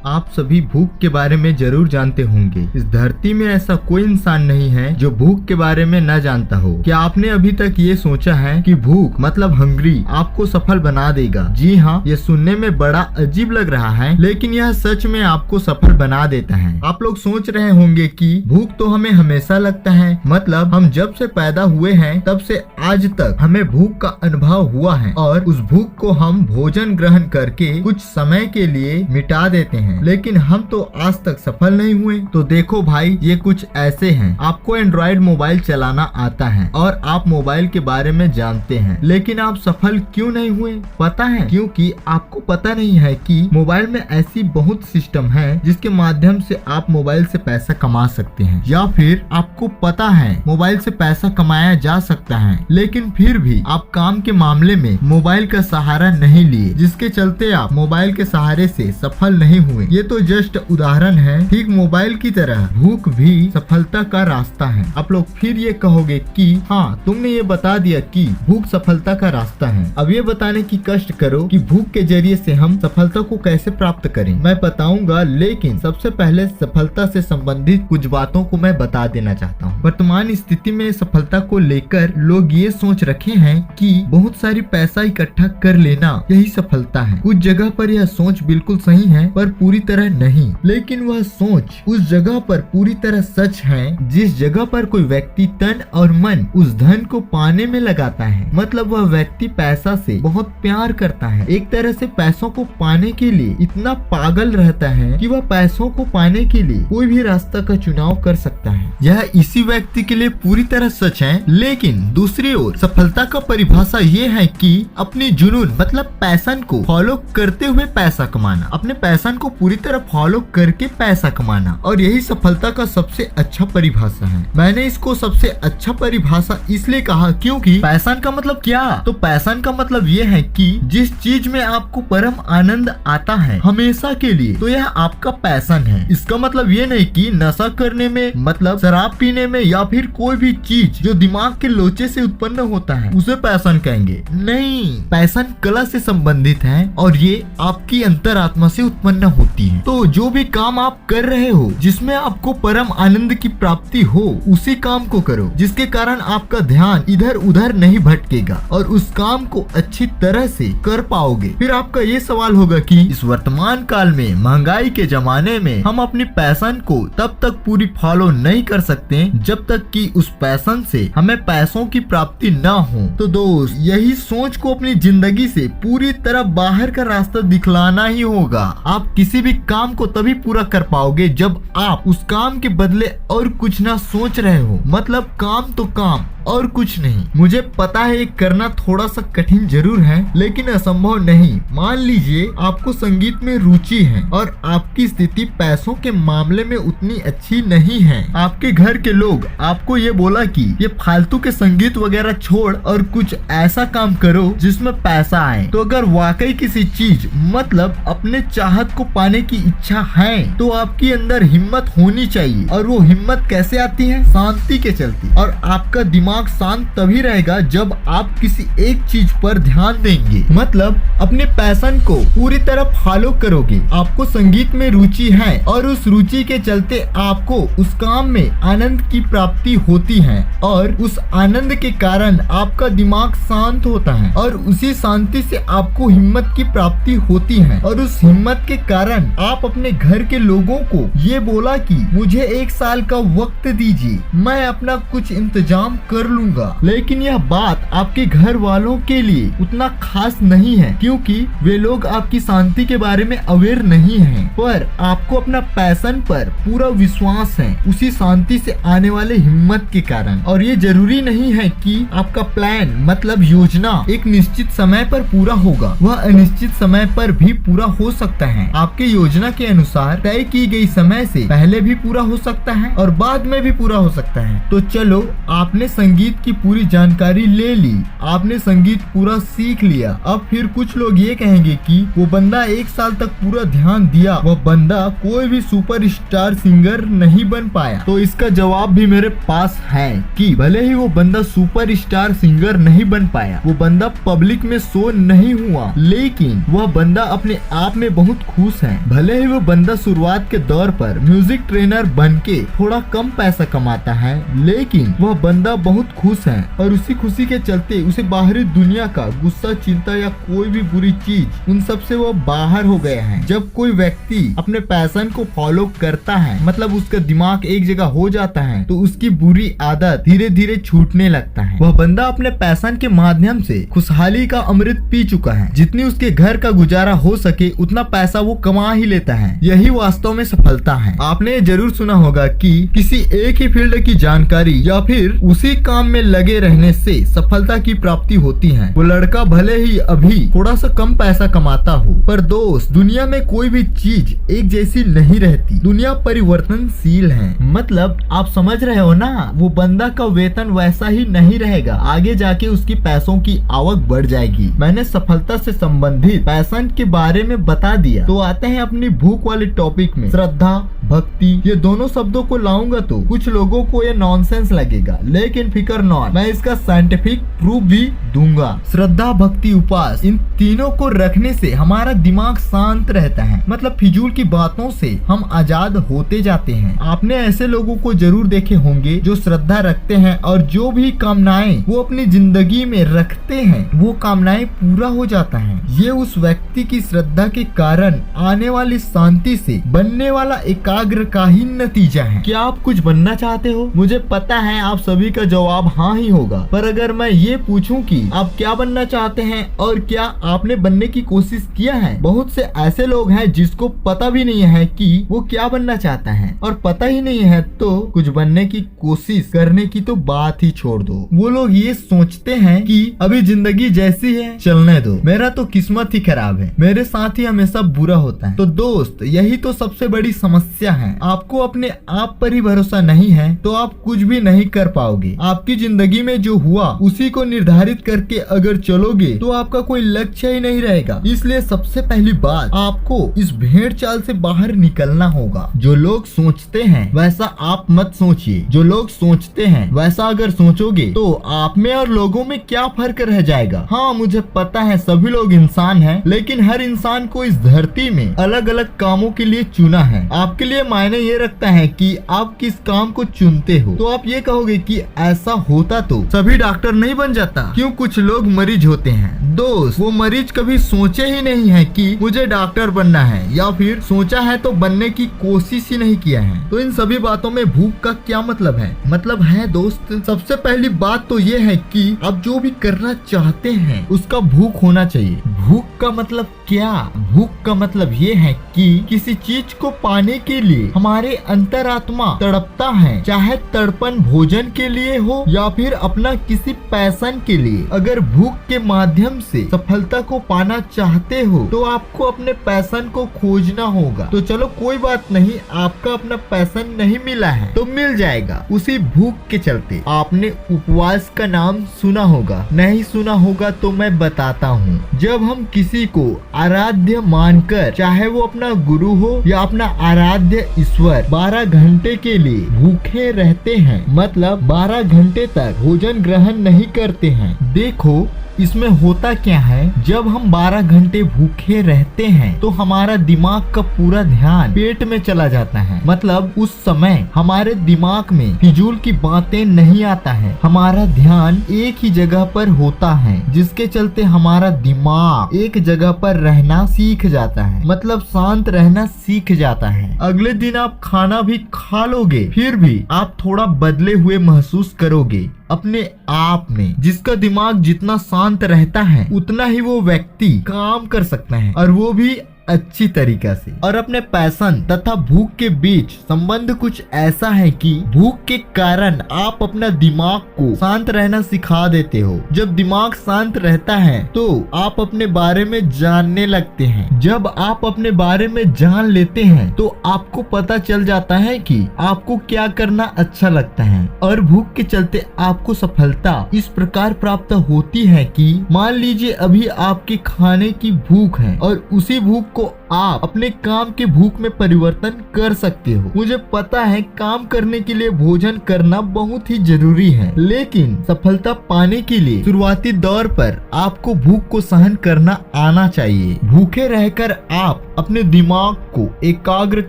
आप सभी भूख के बारे में जरूर जानते होंगे। इस धरती में ऐसा कोई इंसान नहीं है जो भूख के बारे में न जानता हो। क्या आपने अभी तक ये सोचा है कि भूख मतलब हंग्री आपको सफल बना देगा? जी हाँ, ये सुनने में बड़ा अजीब लग रहा है, लेकिन यह सच में आपको सफल बना देता है। आप लोग सोच रहे होंगे कि भूख तो हमें हमेशा लगता है, मतलब हम जब से पैदा हुए हैं तब से आज तक हमें भूख का अनुभव हुआ है और उस भूख को हम भोजन ग्रहण करके कुछ समय के लिए मिटा देते हैं, लेकिन हम तो आज तक सफल नहीं हुए। तो देखो भाई, ये कुछ ऐसे हैं। आपको एंड्रॉइड मोबाइल चलाना आता है और आप मोबाइल के बारे में जानते हैं, लेकिन आप सफल क्यों नहीं हुए? पता है, क्योंकि आपको पता नहीं है कि मोबाइल में ऐसी बहुत सिस्टम है जिसके माध्यम से आप मोबाइल से पैसा कमा सकते हैं, या फिर आपको पता है मोबाइल से पैसा कमाया जा सकता है, लेकिन फिर भी आप काम के मामले में मोबाइल का सहारा नहीं लिए, जिसके चलते आप मोबाइल के सहारे से सफल नहीं हुए। ये तो जस्ट उदाहरण है। ठीक मोबाइल की तरह भूख भी सफलता का रास्ता है। आप लोग फिर ये कहोगे कि हाँ, तुमने ये बता दिया कि भूख सफलता का रास्ता है। अब ये बताने की कष्ट करो कि भूख के जरिए से हम सफलता को कैसे प्राप्त करें। मैं बताऊंगा, लेकिन सबसे पहले सफलता से संबंधित कुछ बातों को मैं बता देना चाहता हूँ। वर्तमान स्थिति में सफलता को लेकर लोग ये सोच रखे हैं कि बहुत सारी पैसा इकट्ठा कर लेना यही सफलता है। कुछ जगह पर यह सोच बिल्कुल सही है, पर पूरी तरह नहीं। लेकिन वह सोच उस जगह पर पूरी तरह सच है जिस जगह पर कोई व्यक्ति तन और मन उस धन को पाने में लगाता है। मतलब वह व्यक्ति पैसा से बहुत प्यार करता है, एक तरह से पैसों को पाने के लिए इतना पागल रहता है कि वह पैसों को पाने के लिए कोई भी रास्ता का चुनाव कर सकता है। यह इसी व्यक्ति के लिए पूरी तरह सच है। लेकिन दूसरी ओर सफलता का परिभाषा ये है कि अपनी जुनून मतलब पैशन को फॉलो करते हुए पैसा कमाना, अपने पैशन को पूरी तरह फॉलो करके पैसा कमाना, और यही सफलता का सबसे अच्छा परिभाषा है। मैंने इसको सबसे अच्छा परिभाषा इसलिए कहा क्योंकि पैशन का मतलब क्या? तो पैशन का मतलब ये है कि जिस चीज में आपको परम आनंद आता है हमेशा के लिए, तो यह आपका पैशन है। इसका मतलब ये नहीं कि नशा करने में, मतलब शराब पीने में, या फिर कोई भी चीज जो दिमाग के लोचे से उत्पन्न होता है उसे पैशन कहेंगे। नहीं, पैशन कला से संबंधित है और ये आपकी अंतरात्मा से उत्पन्न होती है। तो जो भी काम आप कर रहे हो जिसमें आपको परम आनंद की प्राप्ति हो, उसी काम को करो, जिसके कारण आपका ध्यान इधर उधर नहीं भटकेगा और उस काम को अच्छी तरह से कर पाओगे। फिर आपका ये सवाल होगा कि इस वर्तमान काल में, महंगाई के जमाने में, हम अपनी पैशन को तब तक पूरी फॉलो नहीं कर सकते जब तक कि उस पैशन से हमें पैसों की प्राप्ति न हो। तो दोस्त, यही सोच को अपनी जिंदगी से पूरी तरह बाहर का रास्ता दिखलाना ही होगा। आप किसी भी काम को तभी पूरा कर पाओगे जब आप उस काम के बदले और कुछ ना सोच रहे हो। मतलब काम तो काम और कुछ नहीं। मुझे पता है ये करना थोड़ा सा कठिन जरूर है, लेकिन असंभव नहीं। मान लीजिए आपको संगीत में रुचि है और आपकी स्थिति पैसों के मामले में उतनी अच्छी नहीं है। आपके घर के लोग आपको ये बोला कि ये फालतू के संगीत वगैरह छोड़ और कुछ ऐसा काम करो जिसमें पैसा आए। तो अगर वाकई किसी चीज मतलब अपने चाहत को पाने की इच्छा है, तो आपके अंदर हिम्मत होनी चाहिए। और वो हिम्मत कैसे आती है? शांति के चलते। और आपका दिमाग शांत तभी रहेगा जब आप किसी एक चीज पर ध्यान देंगे, मतलब अपने पैशन को पूरी तरह फॉलो करोगे। आपको संगीत में रुचि है और उस रुचि के चलते आपको उस काम में आनंद की प्राप्ति होती है, और उस आनंद के कारण आपका दिमाग शांत होता है और उसी शांति से आपको हिम्मत की प्राप्ति होती है। और उस हिम्मत के कारण आप अपने घर के लोगों को ये बोला कि मुझे 1 साल का वक्त दीजिए, मैं अपना कुछ इंतजाम कर लूंगा। लेकिन यह बात आपके घर वालों के लिए उतना खास नहीं है, क्योंकि वे लोग आपकी शांति के बारे में अवेयर नहीं हैं। पर आपको अपना पैशन पर पूरा विश्वास है, उसी शांति से आने वाले हिम्मत के कारण। और ये जरूरी नहीं है कि आपका प्लान मतलब योजना एक निश्चित समय पर पूरा होगा, वह अनिश्चित समय पर भी पूरा हो सकता है। आपके योजना के अनुसार तय की गई समय से पहले भी पूरा हो सकता है और बाद में भी पूरा हो सकता है। तो चलो, आपने संगीत की पूरी जानकारी ले ली, आपने संगीत पूरा सीख लिया। अब फिर कुछ लोग ये कहेंगे कि वो बंदा 1 साल तक पूरा ध्यान दिया, वह बंदा कोई भी सुपरस्टार सिंगर नहीं बन पाया। तो इसका जवाब भी मेरे पास है कि भले ही वो बंदा सुपरस्टार सिंगर नहीं बन पाया, वो बंदा पब्लिक में शो नहीं हुआ, लेकिन वह बंदा अपने आप में बहुत खुश है। भले ही वो बंदा शुरुआत के दौर पर म्यूजिक ट्रेनर बन के थोड़ा कम पैसा कमाता है, लेकिन वह बंदा बहुत खुश है और उसी खुशी के चलते उसे बाहरी दुनिया का गुस्सा, चिंता या कोई भी बुरी चीज, उन सब से वो बाहर हो गया है। जब कोई व्यक्ति अपने पैशन को फॉलो करता है, मतलब उसका दिमाग एक जगह हो जाता है, तो उसकी बुरी आदत धीरे धीरे छूटने लगता है। वह बंदा अपने पैशन के माध्यम से खुशहाली का अमृत पी चुका है। जितनी उसके घर का गुजारा हो सके उतना पैसा वो कमा ही लेता है। यही वास्तव में सफलता है। आपने जरूर सुना होगा कि किसी एक ही फील्ड की जानकारी या फिर उसी काम में लगे रहने से सफलता की प्राप्ति होती है। वो लड़का भले ही अभी थोड़ा सा कम पैसा कमाता हो, पर दोस्त, दुनिया में कोई भी चीज एक जैसी नहीं रहती। दुनिया परिवर्तनशील है। मतलब आप समझ रहे हो ना, वो बंदा का वेतन वैसा ही नहीं रहेगा। आगे जाके उसकी पैसों की आवक बढ़ जाएगी। मैंने सफलता से संबंधित पैशन के बारे में बता दिया। तो आते हैं अपनी भूख वाले टॉपिक में। श्रद्धा, भक्ति, ये दोनों शब्दों को लाऊंगा तो कुछ लोगों को ये नॉनसेंस लगेगा, लेकिन फिकर नॉट, मैं इसका साइंटिफिक प्रूफ भी दूंगा। श्रद्धा, भक्ति, उपास, इन तीनों को रखने से हमारा दिमाग शांत रहता है। मतलब फिजूल की बातों से हम आजाद होते जाते हैं। आपने ऐसे लोगों को जरूर देखे होंगे जो श्रद्धा रखते हैं और जो भी कामनाएं वो अपनी जिंदगी में रखते हैं, वो कामनाएं पूरा हो जाता है। ये उस व्यक्ति की श्रद्धा के कारण आने वाली शांति से बनने वाला एकाग्र का ही नतीजा है। क्या आप कुछ बनना चाहते हो? मुझे पता है आप सभी का जवाब हाँ ही होगा, पर अगर मैं ये पूछूं कि आप क्या बनना चाहते हैं और क्या आपने बनने की कोशिश किया है? बहुत से ऐसे लोग हैं जिसको पता भी नहीं है कि वो क्या बनना चाहता है, और पता ही नहीं है तो कुछ बनने की कोशिश करने की तो बात ही छोड़ दो। वो लोग ये सोचते हैं कि अभी जिंदगी जैसी है चलने दो, मेरा तो किस्मत ही खराब है, मेरे साथ ही हमेशा बुरा होता है। तो दोस्त, यही तो सबसे बड़ी समस्या है। आपको अपने आप पर ही भरोसा नहीं है तो आप कुछ भी नहीं कर पाओगे। आपकी जिंदगी में जो हुआ उसी को निर्धारित करके अगर चलोगे तो आपका कोई लक्ष्य ही नहीं रहेगा। इसलिए सबसे पहली बात, आपको इस भेड़ चाल से बाहर निकलना होगा। जो लोग सोचते हैं वैसा आप मत सोचिए। जो लोग सोचते हैं वैसा अगर सोचोगे तो आप में और लोगों में क्या फर्क रह जाएगा। हाँ, मुझे पता है सभी लोग इंसान हैं, लेकिन हर इंसान को इस धरती में अलग अलग कामों के लिए चुना है। आपके लिए मायने ये रखता है कि आप किस काम को चुनते हो। तो आप ये कहोगे कि ऐसा होता तो सभी डॉक्टर नहीं बन जाता, क्यों कुछ लोग मरीज होते हैं? दोस्त, वो मरीज कभी सोचे ही नहीं है कि मुझे डॉक्टर बनना है, या फिर सोचा है तो बनने की कोशिश ही नहीं किया है। तो इन सभी बातों में भूख का क्या मतलब है? मतलब है दोस्त, सबसे पहली बात तो ये है कि आप जो भी करना चाहते हैं उसका भूख होना चाहिए। भूख का मतलब क्या? भूख का मतलब ये है कि किसी चीज को पाने के लिए हमारे अंतरात्मा तड़पता है, चाहे तड़पन भोजन के लिए हो या फिर अपना किसी पैशन के लिए। अगर भूख के माध्यम से सफलता को पाना चाहते हो तो आपको अपने पैशन को खोजना होगा। तो चलो कोई बात नहीं, आपका अपना पैशन नहीं मिला है तो मिल जाएगा उसी भूख के चलते। आपने उपवास का नाम सुना होगा, नहीं सुना होगा तो मैं बताता हूँ। जब हम किसी को आराध्य मानकर, चाहे वो अपना गुरु हो या अपना आराध्य ईश्वर, 12 घंटे के लिए भूखे रहते हैं, मतलब 12 घंटे तक भोजन ग्रहण नहीं करते हैं। देखो इसमें होता क्या है, जब हम 12 घंटे भूखे रहते हैं तो हमारा दिमाग का पूरा ध्यान पेट में चला जाता है। मतलब उस समय हमारे दिमाग में फिजूल की बातें नहीं आता है, हमारा ध्यान एक ही जगह पर होता है, जिसके चलते हमारा दिमाग एक जगह पर रहना सीख जाता है, मतलब शांत रहना सीख जाता है। अगले दिन आप खाना भी खा लोगे, फिर भी आप थोड़ा बदले हुए महसूस करोगे अपने आप में। जिसका दिमाग जितना शांत रहता है उतना ही वो व्यक्ति काम कर सकता है, और वो भी अच्छी तरीका से। और अपने पैशन तथा भूख के बीच संबंध कुछ ऐसा है कि भूख के कारण आप अपना दिमाग को शांत रहना सिखा देते हो। जब दिमाग शांत रहता है तो आप अपने बारे में जानने लगते हैं। जब आप अपने बारे में जान लेते हैं तो आपको पता चल जाता है कि आपको क्या करना अच्छा लगता है। और भूख के चलते आपको सफलता इस प्रकार प्राप्त होती है कि मान लीजिए अभी आपके खाने की भूख है और उसी भूख को आप अपने काम के भूख में परिवर्तन कर सकते हो। मुझे पता है काम करने के लिए भोजन करना बहुत ही जरूरी है, लेकिन सफलता पाने के लिए शुरुआती दौर पर आपको भूख को सहन करना आना चाहिए। भूखे रहकर आप अपने दिमाग को एकाग्र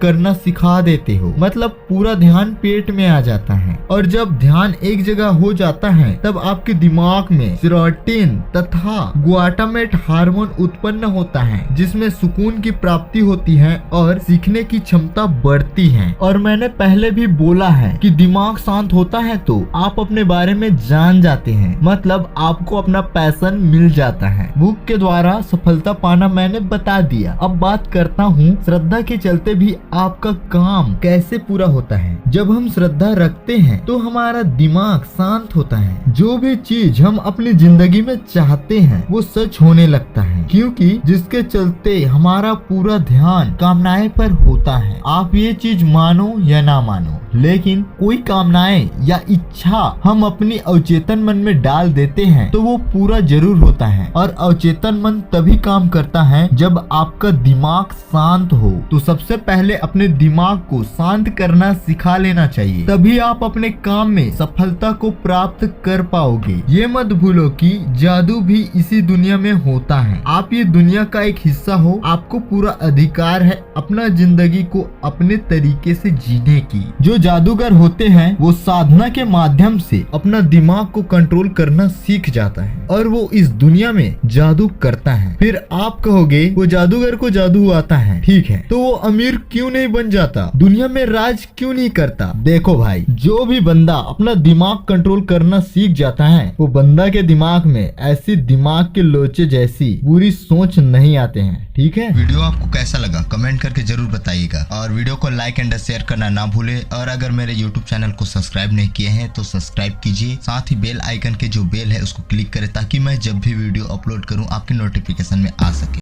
करना सिखा देते हो, मतलब पूरा ध्यान पेट में आ जाता है। और जब ध्यान एक जगह हो जाता है तब आपके दिमाग में सेरोटोनिन तथा ग्लूटामेट हार्मोन उत्पन्न होता है, जिसमें सुकून की प्राप्ति होती है और सीखने की क्षमता बढ़ती है। और मैंने पहले भी बोला है कि दिमाग शांत होता है तो आप अपने बारे में जान जाते हैं, मतलब आपको अपना पैशन मिल जाता है। भूख के द्वारा सफलता पाना मैंने बता दिया। अब बात करता हूँ श्रद्धा के चलते भी आपका काम कैसे पूरा होता है। जब हम श्रद्धा रखते हैं तो हमारा दिमाग शांत होता है। जो भी चीज हम अपनी जिंदगी में चाहते हैं वो सच होने लगता है, क्योंकि जिसके चलते हमारा पूरा ध्यान कामनाएं पर होता है। आप ये चीज मानो या ना मानो, लेकिन कोई कामनाएं या इच्छा हम अपनी अवचेतन मन में डाल देते हैं तो वो पूरा जरूर होता है। और अवचेतन मन तभी काम करता है जब आपका दिमाग शांत हो। तो सबसे पहले अपने दिमाग को शांत करना सिखा लेना चाहिए, तभी आप अपने काम में सफलता को प्राप्त कर पाओगे। ये मत भूलो कि जादू भी इसी दुनिया में होता है। आप ये दुनिया का एक हिस्सा हो। आपको पूरा अधिकार है अपना जिंदगी को अपने तरीके से जीने की। जो जादूगर होते हैं वो साधना के माध्यम से अपना दिमाग को कंट्रोल करना सीख जाता है और वो इस दुनिया में जादू करता है। फिर आप कहोगे वो जादूगर को जादू आता है, ठीक है, तो वो अमीर क्यों नहीं बन जाता, दुनिया में राज क्यों नहीं करता? देखो भाई, जो भी बंदा अपना दिमाग कंट्रोल करना सीख जाता है वो बंदा के दिमाग में ऐसी दिमाग के लोचे जैसी बुरी सोच नहीं आते हैं, ठीक है। वीडियो आपको कैसा लगा कमेंट करके जरूर बताइएगा और वीडियो को लाइक एंड शेयर करना ना भूले। और अगर मेरे YouTube चैनल को सब्सक्राइब नहीं किए हैं तो सब्सक्राइब कीजिए, साथ ही बेल आइकन के जो बेल है उसको क्लिक करें ताकि मैं जब भी वीडियो अपलोड करूं आपके नोटिफिकेशन में आ सके।